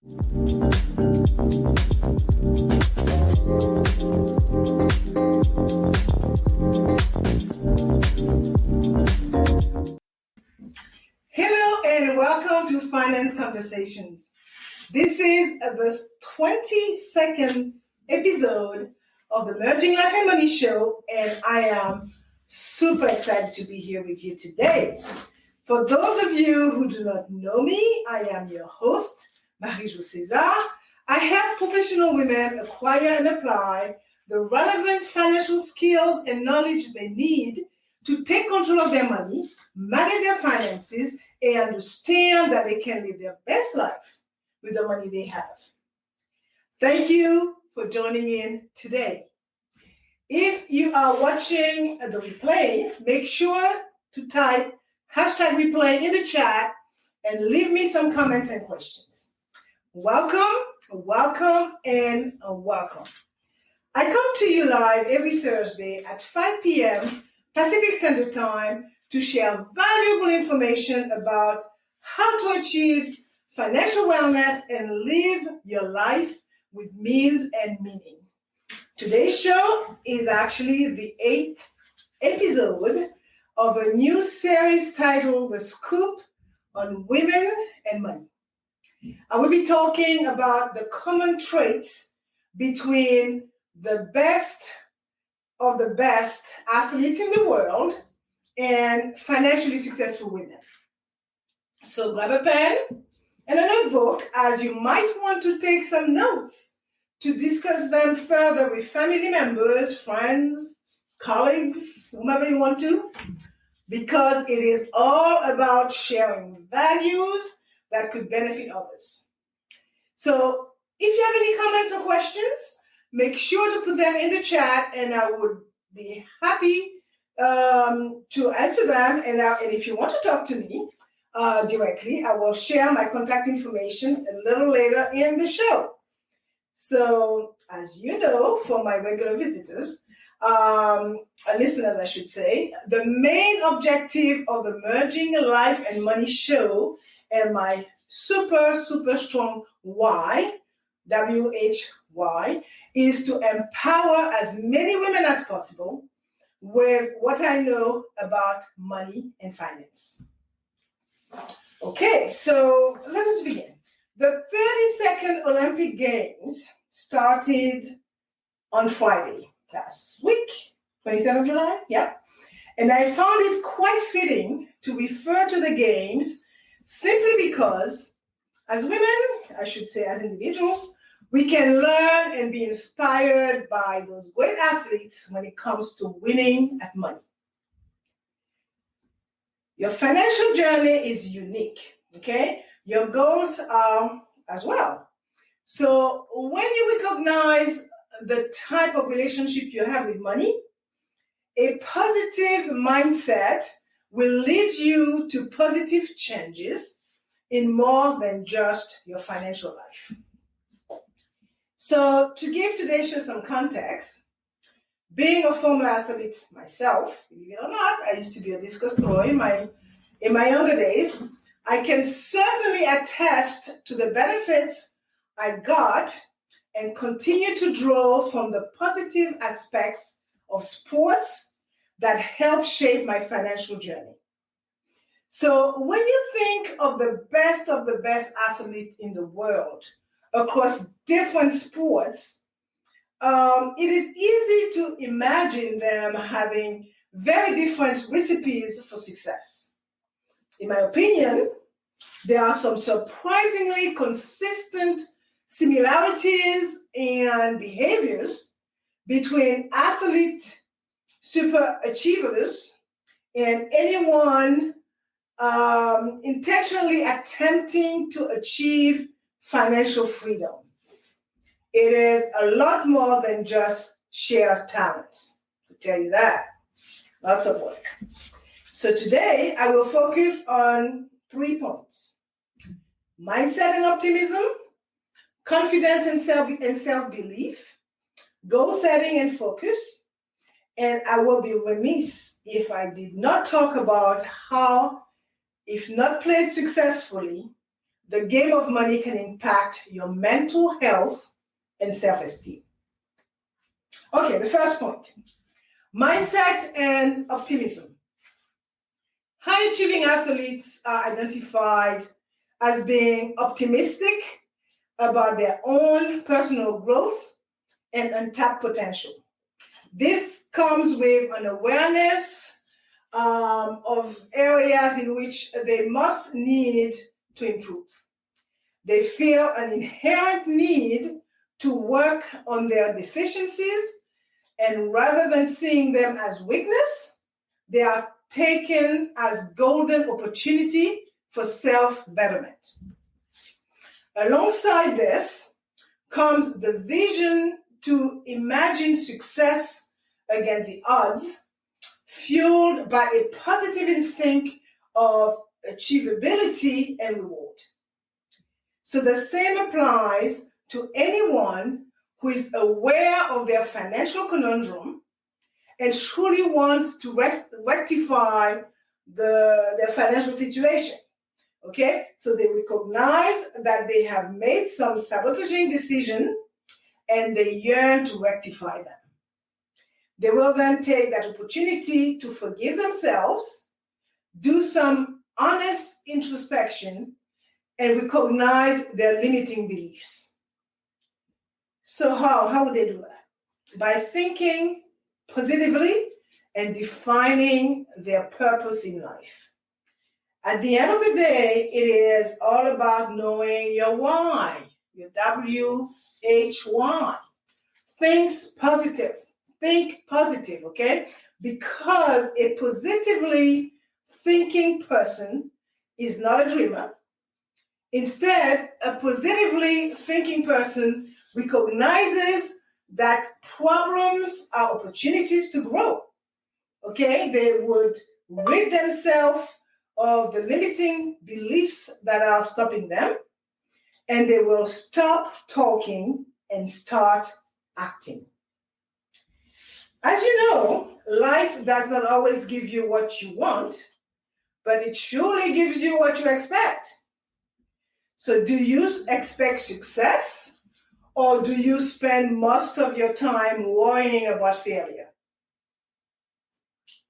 Hello and welcome to Finance Conversations. This is the 22nd episode of the Merging Life and Money Show, and I am super excited to be here with you today. For those of you who do not know me, I am your host, Marie-Jo César. I help professional women acquire and apply the relevant financial skills and knowledge they need to take control of their money, manage their finances, and understand that they can live their best life with the money they have. Thank you for joining in today. If you are watching the replay, make sure to type #replay in the chat and leave me some comments and questions. Welcome, and welcome. I come to you live every Thursday at 5 p.m. Pacific Standard Time to share valuable information about how to achieve financial wellness and live your life with means and meaning. Today's show is actually the 8th episode of a new series titled The Scoop on Women and Money. I will be talking about the common traits between the best of the best athletes in the world and financially successful women. So grab a pen and a notebook, as you might want to take some notes to discuss them further with family members, friends, colleagues, whomever you want to, because it is all about sharing values that could benefit others. So if you have any comments or questions, make sure to put them in the chat, and I would be happy to answer them. And if you want to talk to me directly, I will share my contact information a little later in the show. So, as you know, for my regular visitors, listeners, I should say, the main objective of the Merging Life and Money Show and my super strong why, WHY, is to empower as many women as possible with what I know about money and finance. Okay, so let us begin. The 32nd Olympic Games started on Friday last week, 23rd of July, yeah. And I found it quite fitting to refer to the Games simply because as women, I should say as individuals, we can learn and be inspired by those great athletes when it comes to winning at money. Your financial journey is unique, okay? Your goals are as well. So when you recognize the type of relationship you have with money, a positive mindset will lead you to positive changes in more than just your financial life. So to give today's show some context, being a former athlete myself, believe it or not, I used to be a discus thrower in my younger days, I can certainly attest to the benefits I got and continue to draw from the positive aspects of sports that help shape my financial journey. So when you think of the best athlete in the world across different sports, it is easy to imagine them having very different recipes for success. In my opinion, there are some surprisingly consistent similarities and behaviors between athlete super achievers and anyone intentionally attempting to achieve financial freedom. It is a lot more than just sheer talents, I'll tell you that. Lots of work. So today I will focus on 3 points: mindset and optimism, confidence and self-belief, goal setting and focus. And I will be remiss if I did not talk about how, if not played successfully, the game of money can impact your mental health and self-esteem. Okay, the first point, mindset and optimism. High-achieving athletes are identified as being optimistic about their own personal growth and untapped potential. This comes with an awareness of areas in which they must need to improve. They feel an inherent need to work on their deficiencies, and rather than seeing them as weakness, they are taken as golden opportunity for self-betterment. Alongside this comes the vision to imagine success against the odds, fueled by a positive instinct of achievability and reward. So the same applies to anyone who is aware of their financial conundrum and truly wants to rectify their financial situation. Okay, so they recognize that they have made some sabotaging decision and they yearn to rectify them. They will then take that opportunity to forgive themselves, do some honest introspection, and recognize their limiting beliefs. So how would they do that? By thinking positively and defining their purpose in life. At the end of the day, it is all about knowing your why, your WHY. Think positive, okay? Because a positively thinking person is not a dreamer. Instead, a positively thinking person recognizes that problems are opportunities to grow, okay? They would rid themselves of the limiting beliefs that are stopping them, and they will stop talking and start acting. As you know, life does not always give you what you want, but it surely gives you what you expect. So do you expect success, or do you spend most of your time worrying about failure?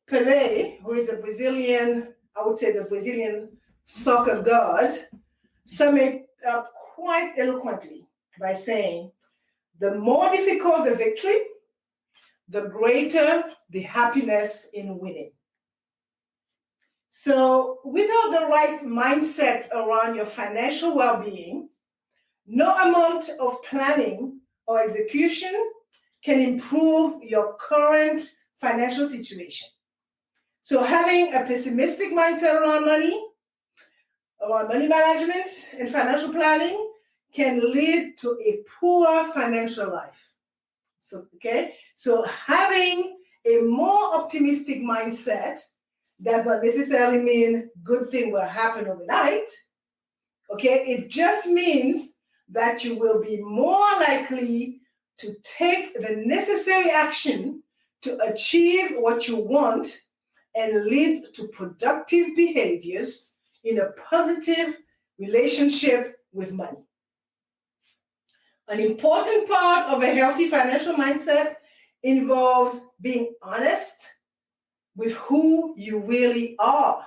Pelé, who is a Brazilian, I would say the Brazilian soccer god, summed it up quite eloquently by saying, the more difficult the victory, the greater the happiness in winning. So without the right mindset around your financial well-being, no amount of planning or execution can improve your current financial situation. So having a pessimistic mindset around money management and financial planning can lead to a poor financial life. So having a more optimistic mindset does not necessarily mean good thing will happen overnight. Okay, it just means that you will be more likely to take the necessary action to achieve what you want and lead to productive behaviors in a positive relationship with money. An important part of a healthy financial mindset involves being honest with who you really are.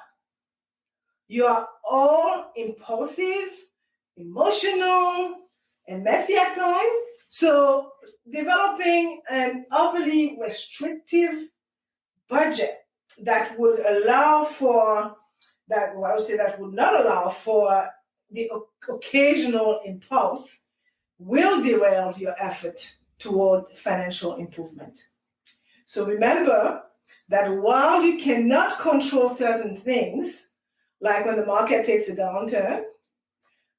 You are all impulsive, emotional, and messy at times. So developing an overly restrictive budget that would allow for that, well, I would say that would not allow for the occasional impulse will derail your effort toward financial improvement. So remember that while you cannot control certain things, like when the market takes a downturn,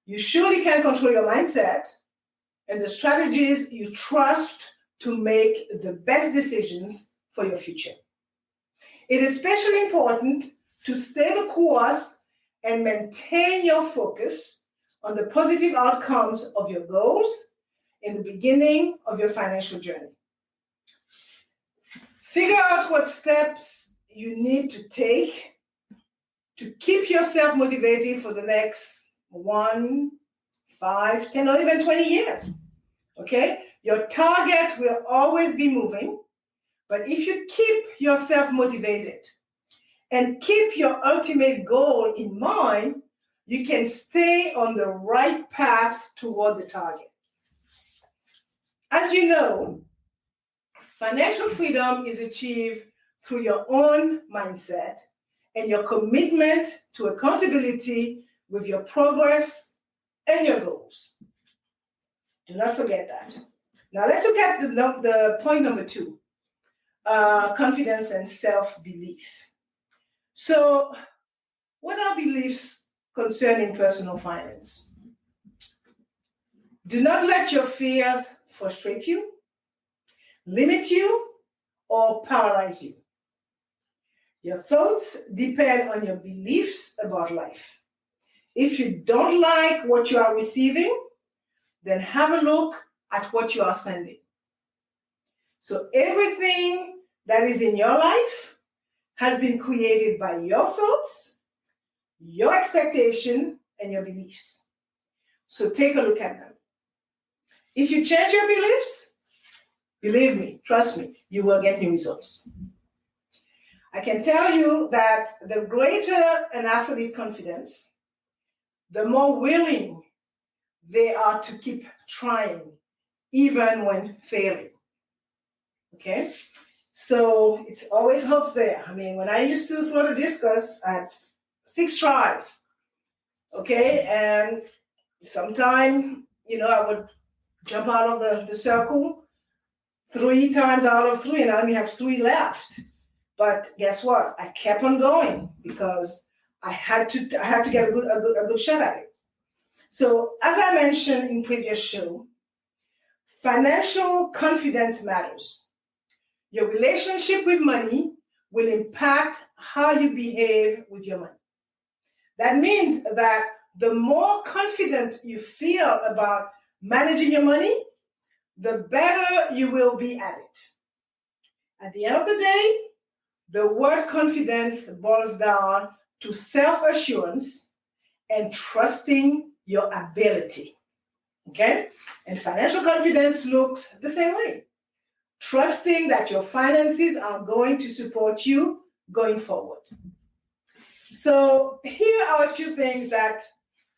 you surely can control your mindset and the strategies you trust to make the best decisions for your future. It is especially important to stay the course and maintain your focus on the positive outcomes of your goals in the beginning of your financial journey. Figure out what steps you need to take to keep yourself motivated for the next 1, 5, 10, or even 20 years. Okay? Your target will always be moving, but if you keep yourself motivated and keep your ultimate goal in mind, you can stay on the right path toward the target. As you know, financial freedom is achieved through your own mindset and your commitment to accountability with your progress and your goals. Do not forget that. Now let's look at the point number 2, confidence and self-belief. So what are beliefs concerning personal finance? Do not let your fears frustrate you, limit you, or paralyze you. Your thoughts depend on your beliefs about life. If you don't like what you are receiving, then have a look at what you are sending. So everything that is in your life has been created by your thoughts, your expectation, and your beliefs. So take a look at them. If you change your beliefs, believe me, trust me, you will get new results. I can tell you that the greater an athlete confidence, the more willing they are to keep trying, even when failing. Okay? So it's always hopes there. I mean, when I used to throw the discus, I had 6 tries. Okay? And sometime, I would jump out of the circle 3 times out of 3, and I only have 3 left. But guess what? I kept on going because I had to get a good shot at it. So as I mentioned in previous show, financial confidence matters. Your relationship with money will impact how you behave with your money. That means that the more confident you feel about managing your money, the better you will be at it. At the end of the day, the word confidence boils down to self-assurance and trusting your ability. Okay? And financial confidence looks the same way. Trusting that your finances are going to support you going forward. So here are a few things that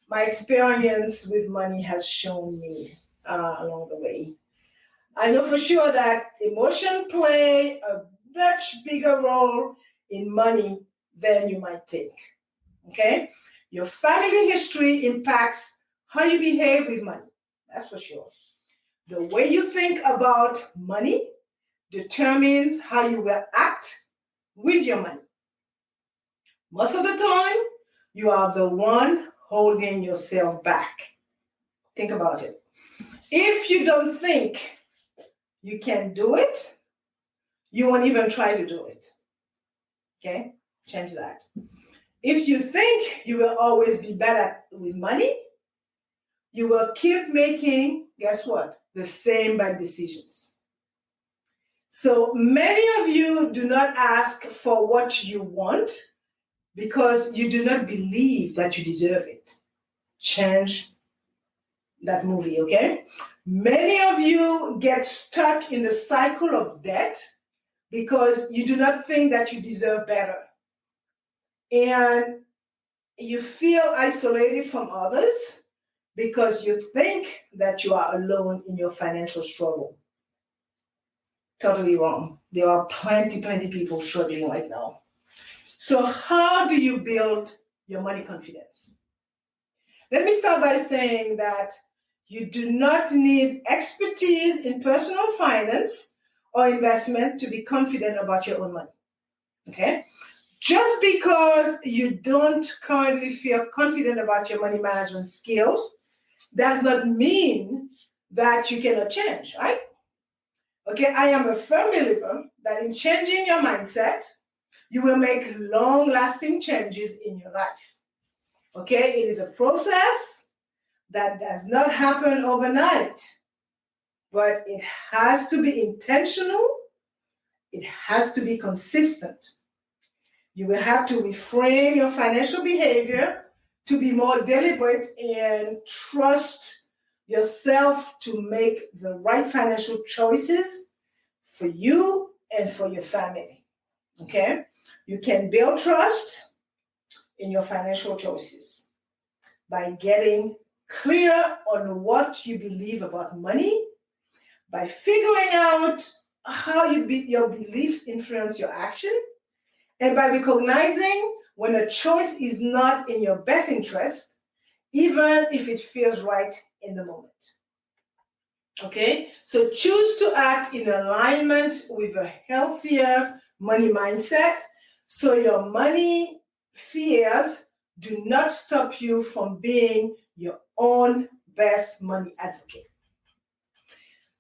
my experience with money has shown me along the way. I know for sure that emotion play a much bigger role in money than you might think. Okay? Your family history impacts how you behave with money. That's for sure. The way you think about money determines how you will act with your money. Most of the time, you are the one holding yourself back. Think about it. If you don't think you can do it, you won't even try to do it. Okay? Change that. If you think you will always be better with money, you will keep making, guess what? The same bad decisions. So many of you do not ask for what you want because you do not believe that you deserve it. Change that movie, okay? Many of you get stuck in the cycle of debt because you do not think that you deserve better. And you feel isolated from others because you think that you are alone in your financial struggle. Totally wrong. There are plenty people struggling right now. So how do you build your money confidence? Let me start by saying that you do not need expertise in personal finance or investment to be confident about your own money. Okay? Just because you don't currently feel confident about your money management skills does not mean that you cannot change, right? Okay, I am a firm believer that in changing your mindset, you will make long-lasting changes in your life. Okay, it is a process that does not happen overnight, but it has to be intentional. It has to be consistent. You will have to reframe your financial behavior to be more deliberate and trust yourself to make the right financial choices for you and for your family. Okay? You can build trust in your financial choices by getting clear on what you believe about money, by figuring out how your beliefs influence your action, and by recognizing when a choice is not in your best interest, even if it feels right in the moment. Okay? So choose to act in alignment with a healthier money mindset so your money fears do not stop you from being your own best money advocate.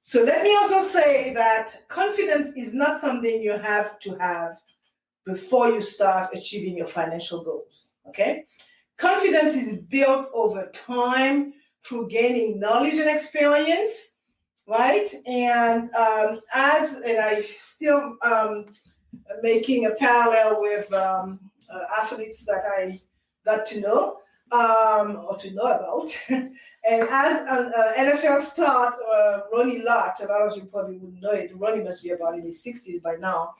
So let me also say that confidence is not something you have to have before you start achieving your financial goals. Okay? Confidence is built over time through gaining knowledge and experience, right? And I still making a parallel with athletes that I got to know or to know about. And as an NFL star, Ronnie Lott, a lot of you probably wouldn't know it. Ronnie must be about in his 60s by now.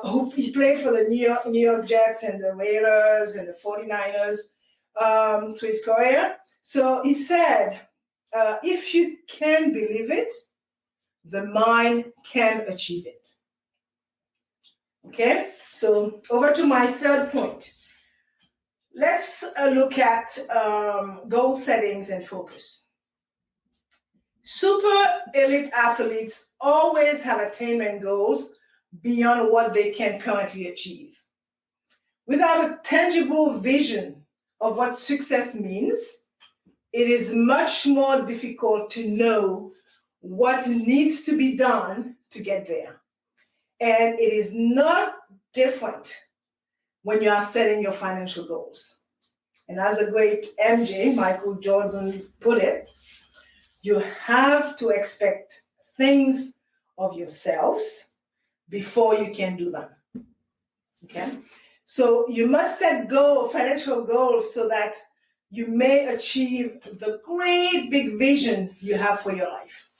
Who he played for the New York Jets and the Raiders and the 49ers through his career. So he said, if you can believe it, the mind can achieve it. Okay, so over to my third point. Let's look at goal settings and focus. Super elite athletes always have attainment goals beyond what they can currently achieve. Without a tangible vision of what success means, it is much more difficult to know what needs to be done to get there. And it is not different when you are setting your financial goals. And as a great MJ, Michael Jordan, put it, you have to expect things of yourselves before you can do them. Okay? So you must set financial goals so that you may achieve the great big vision you have for your life.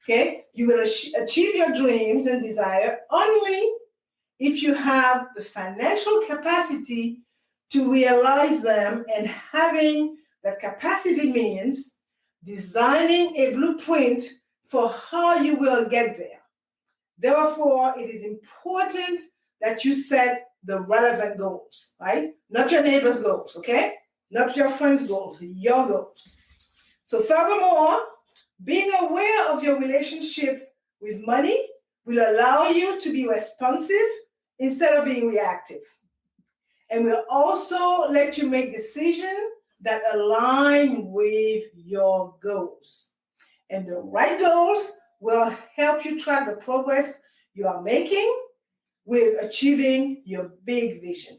Okay? You will achieve your dreams and desire only if you have the financial capacity to realize them, and having that capacity means designing a blueprint for how you will get there. Therefore, it is important that you set the relevant goals, right? Not your neighbor's goals, okay? Not your friend's goals, your goals. So furthermore, being aware of your relationship with money will allow you to be responsive instead of being reactive. And will also let you make decisions that align with your goals. And the right goals will help you track the progress you are making with achieving your big vision.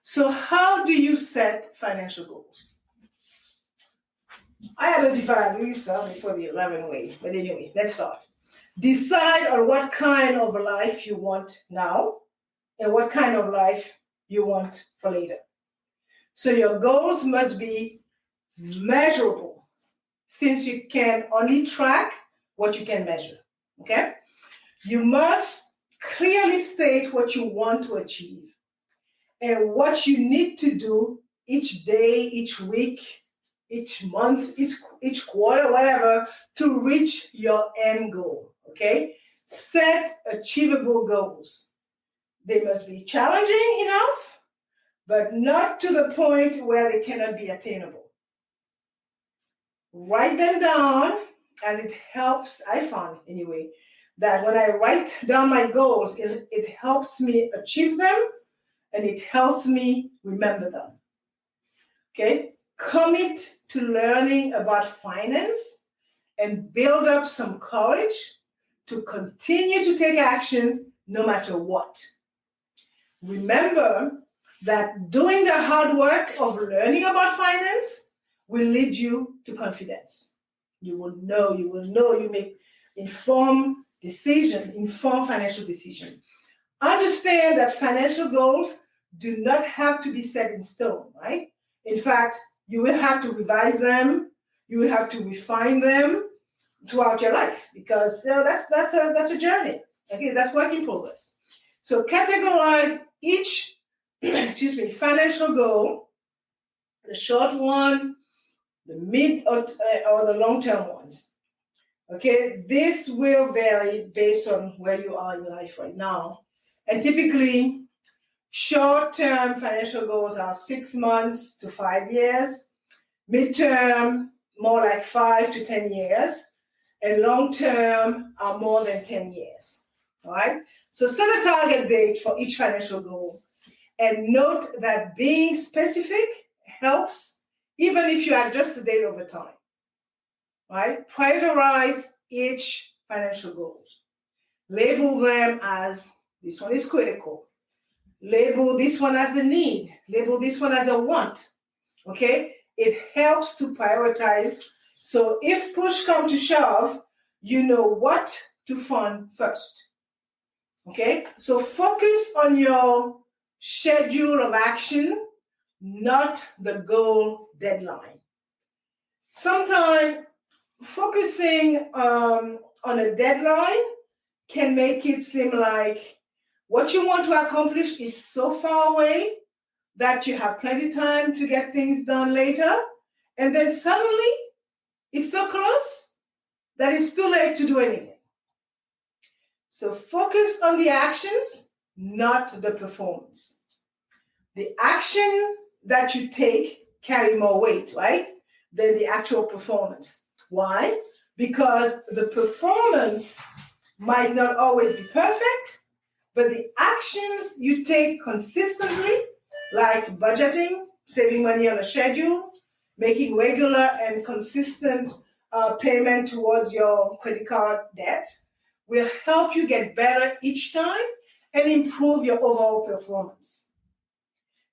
So how do you set financial goals? I identified at least probably 11 ways, but anyway, let's start. Decide on what kind of life you want now and what kind of life you want for later. So your goals must be measurable, since you can only track what you can measure, okay? You must clearly state what you want to achieve and what you need to do each day, each week, each month, each quarter, whatever, to reach your end goal, okay? Set achievable goals. They must be challenging enough, but not to the point where they cannot be attainable. Write them down, as it helps, I found anyway, that when I write down my goals, it helps me achieve them and it helps me remember them. Okay? Commit to learning about finance and build up some courage to continue to take action no matter what. Remember that doing the hard work of learning about finance will lead you to confidence. You will know, you make informed financial decision. Understand that financial goals do not have to be set in stone, right? In fact, you will have to revise them. You will have to refine them throughout your life because that's a journey. Okay, that's work in progress. So categorize each financial goal, the short one, the mid or the long-term ones. Okay, this will vary based on where you are in life right now. And typically, short-term financial goals are 6 months to 5 years, mid-term, more like 5 to 10 years, and long-term are more than 10 years. All right, so set a target date for each financial goal and note that being specific helps even if you adjust the date over time. Right? Prioritize each financial goals. Label them as this one is critical. Label this one as a need. Label this one as a want. Okay? It helps to prioritize. So if push comes to shove, you know what to fund first. Okay? So focus on your schedule of action, not the goal deadline. Sometimes focusing on a deadline can make it seem like what you want to accomplish is so far away that you have plenty of time to get things done later, and then suddenly it's so close that it's too late to do anything. So focus on the actions, not the performance. The action that you take carry more weight, right, than the actual performance. Why? Because the performance might not always be perfect, but the actions you take consistently, like budgeting, saving money on a schedule, making regular and consistent payment towards your credit card debt, will help you get better each time and improve your overall performance.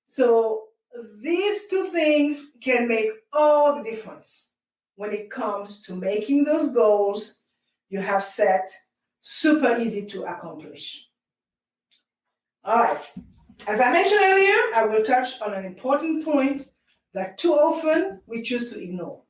So these two things can make all the difference when it comes to making those goals you have set super easy to accomplish. All right. As I mentioned earlier, I will touch on an important point that too often we choose to ignore.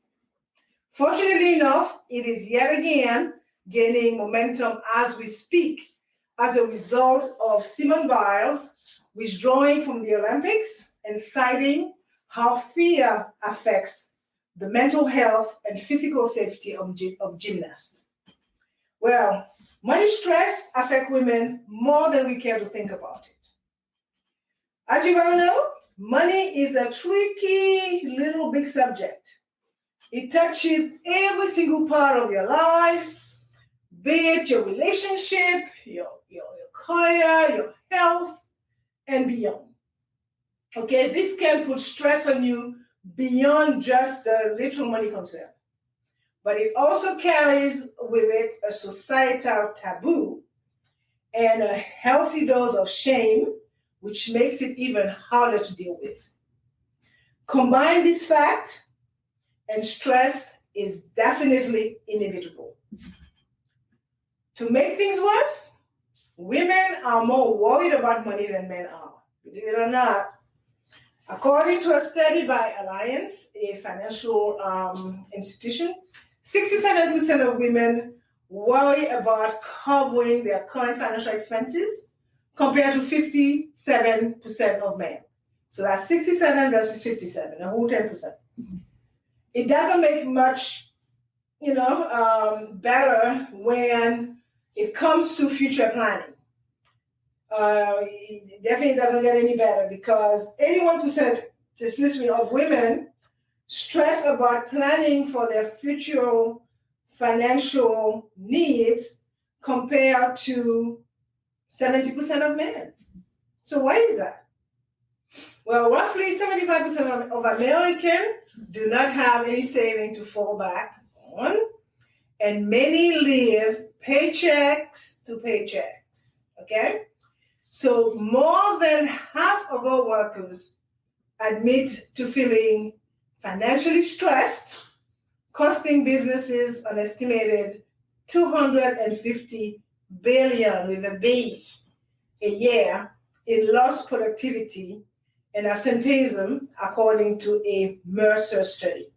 Fortunately enough, it is yet again gaining momentum as we speak as a result of Simone Biles withdrawing from the Olympics and citing how fear affects the mental health and physical safety of gymnasts. Well, money stress affects women more than we care to think about it. As you well know, money is a tricky little big subject. It touches every single part of your lives, be it your relationship, your career, your health, and beyond. Okay, this can put stress on you beyond just the literal money concern. But it also carries with it a societal taboo and a healthy dose of shame, which makes it even harder to deal with. Combine this fact, and stress is definitely inevitable. To make things worse, women are more worried about money than men are. Believe it or not. According to a study by Alliance, a financial institution, 67% of women worry about covering their current financial expenses compared to 57% of men. So that's 67 versus 57, a whole 10%. It doesn't make much, better when it comes to future planning. It definitely doesn't get any better because 81% of women stress about planning for their future financial needs compared to 70% of men. So why is that? Well, roughly 75% of Americans do not have any saving to fall back on, and many live paychecks to paychecks, okay? So more than half of our workers admit to feeling financially stressed, costing businesses an estimated $250 billion with a B a year in lost productivity and absenteeism, according to a Mercer study.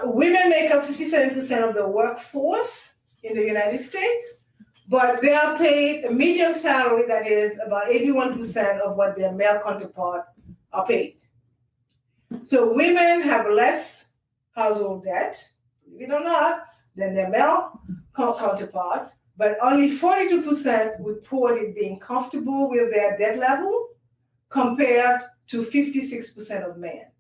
Women make up 57% of the workforce in the United States, but they are paid a median salary that is about 81% of what their male counterpart are paid. So women have less household debt, believe it or not, than their male counterparts, but only 42% reported being comfortable with their debt level compared to 56% of men.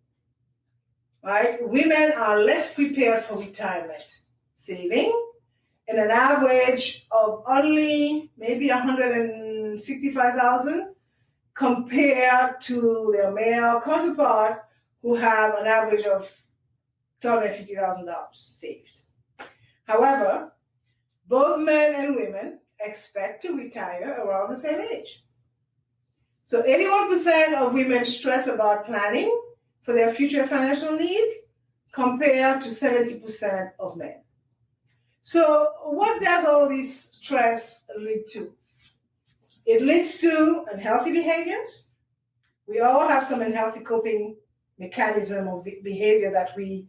Right? Women are less prepared for retirement saving, and an average of only maybe $165,000 compared to their male counterpart who have an average of $250,000 saved. However, both men and women expect to retire around the same age. So 81% of women stress about planning for their future financial needs compared to 70% of men. So what does all this stress lead to? It leads to unhealthy behaviors. We all have some unhealthy coping mechanism of behavior that we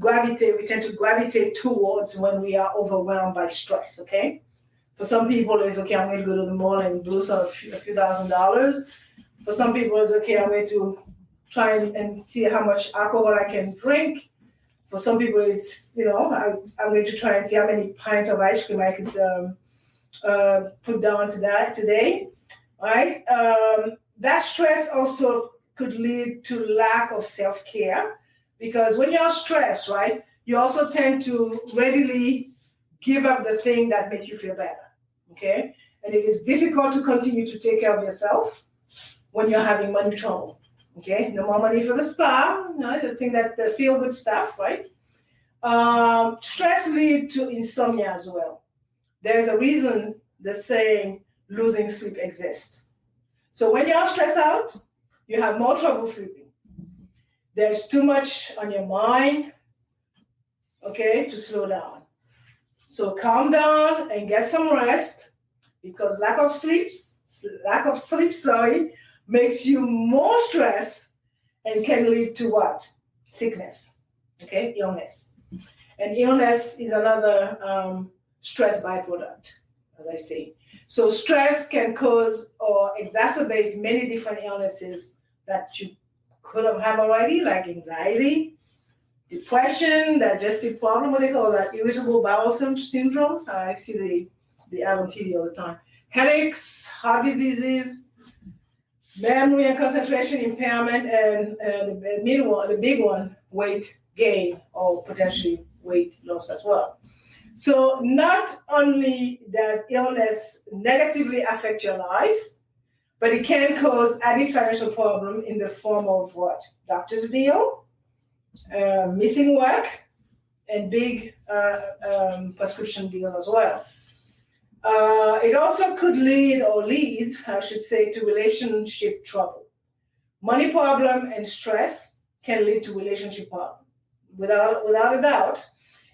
tend to gravitate towards when we are overwhelmed by stress, okay? For some people, it's okay, I'm going to go to the mall and lose a few $1,000. For some people, it's okay, I'm going to try and see how much alcohol I can drink. For some people, it's, I'm going to try and see how many pints of ice cream I could put down to that today, right? That stress also could lead to lack of self-care, because when you're stressed, right, you also tend to readily give up the thing that makes you feel better, okay? And it is difficult to continue to take care of yourself when you're having money trouble, okay? No more money for the spa, the thing that the feel-good stuff, right? Stress leads to insomnia as well. There's a reason the saying losing sleep exists. So when you're stressed out, you have more trouble sleeping. There's too much on your mind, okay, to slow down. So calm down and get some rest, because lack of sleep, makes you more stressed and can lead to what? Sickness, okay, illness. And illness is another stress byproduct, as I say. So stress can cause or exacerbate many different illnesses that you could have already, like anxiety, depression, digestive problem, what they call that, irritable bowel syndrome. I see the ad on TV all the time. Headaches, heart diseases, memory and concentration impairment, and the big one, weight gain or potentially weight loss as well. So not only does illness negatively affect your lives, but it can cause added financial problem in the form of what? Doctor's bill, missing work, and big prescription bills as well. It also could leads, I should say, to relationship trouble. Money problem and stress can lead to relationship problem, without a doubt.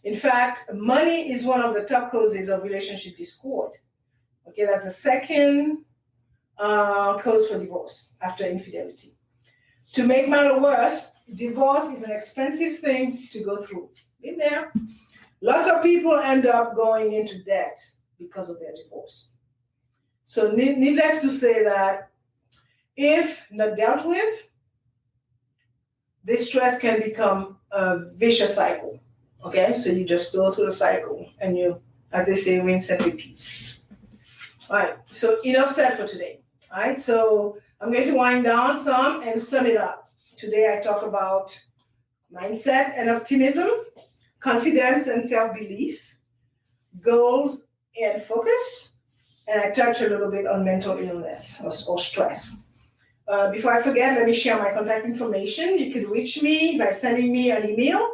In fact, money is one of the top causes of relationship discord. Okay, that's the second cause for divorce after infidelity. To make matters worse, divorce is an expensive thing to go through. Been there. Lots of people end up going into debt because of their divorce. So needless to say that if not dealt with, this stress can become a vicious cycle. Okay, so you just go through the cycle and you, as they say, rinse and repeat. All right, so enough said for today. All right, so I'm going to wind down some and sum it up. Today I talk about mindset and optimism, confidence and self-belief, goals and focus, and I touch a little bit on mental illness or stress. Before I forget, let me share my contact information. You can reach me by sending me an email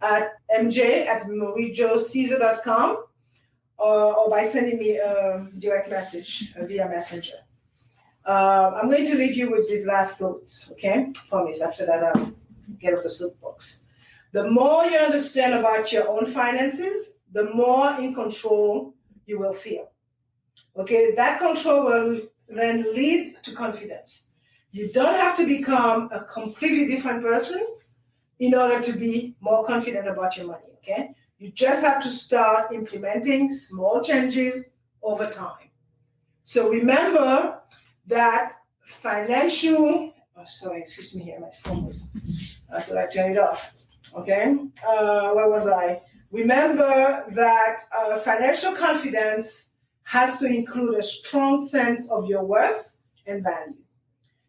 at mj@marijocaesar.com or by sending me a direct message via Messenger. I'm going to leave you with these last thoughts, okay? Promise, after that I'll get off the soapbox. The more you understand about your own finances, the more in control you will feel. Okay, that control will then lead to confidence. You don't have to become a completely different person in order to be more confident about your money, okay? You just have to start implementing small changes over time. So remember that excuse me here, my phone was, I feel like turn it off, okay? Where was I? Remember that financial confidence has to include a strong sense of your worth and value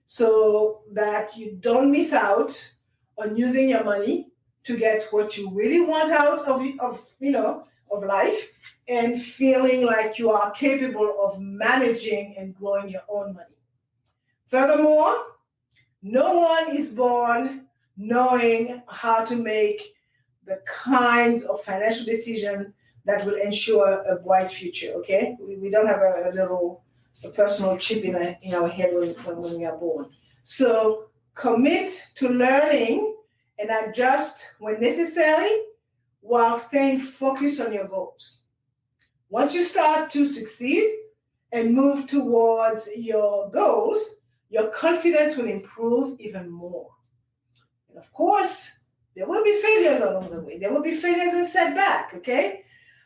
so that you don't miss out on using your money to get what you really want out of life and feeling like you are capable of managing and growing your own money. Furthermore, no one is born knowing how to make the kinds of financial decisions that will ensure a bright future, okay? We don't have a personal chip in our head when we are born. So commit to learning and adjust when necessary while staying focused on your goals. Once you start to succeed and move towards your goals, your confidence will improve even more. And of course, there will be failures along the way. There will be failures and setbacks, okay?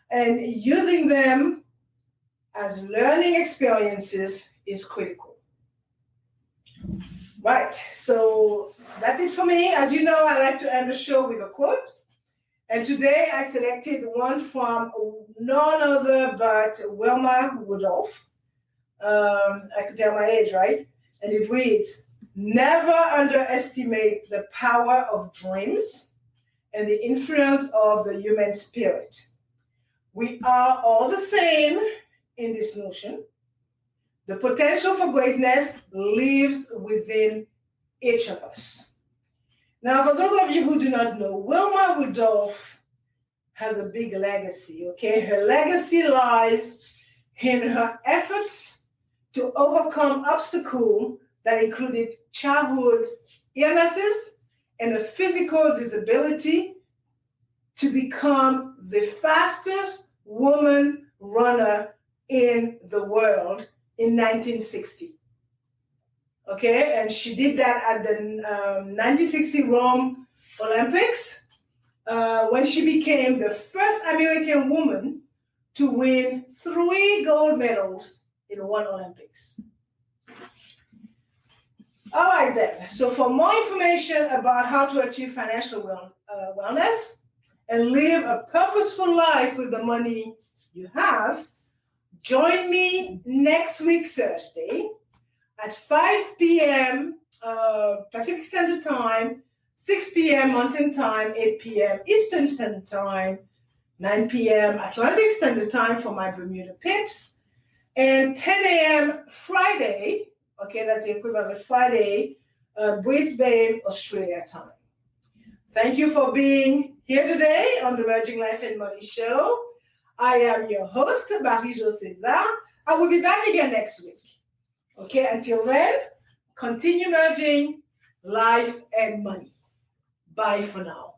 And using them as learning experiences is critical. Right, so that's it for me. As you know, I like to end the show with a quote. And today I selected one from none other but Wilma Rudolph. I could tell my age, right? And it reads, "Never underestimate the power of dreams and the influence of the human spirit. We are all the same in this notion. The potential for greatness lives within each of us." Now, for those of you who do not know, Wilma Rudolph has a big legacy, okay? Her legacy lies in her efforts to overcome obstacles that included childhood illnesses and a physical disability to become the fastest woman runner in the world in 1960. Okay, and she did that at the 1960 Rome Olympics when she became the first American woman to win 3 gold medals in one Olympics. All right then, so for more information about how to achieve financial wellness and live a purposeful life with the money you have, join me next week, Thursday, at 5 p.m. Pacific Standard Time, 6 p.m. Mountain Time, 8 p.m. Eastern Standard Time, 9 p.m. Atlantic Standard Time for my Bermuda Pips, and 10 a.m. Friday, okay, that's the equivalent of Friday, Brisbane, Australia time. Thank you for being here today on the Merging Life and Money Show. I am your host, Marie-Jo César. I will be back again next week. Okay, until then, continue merging life and money. Bye for now.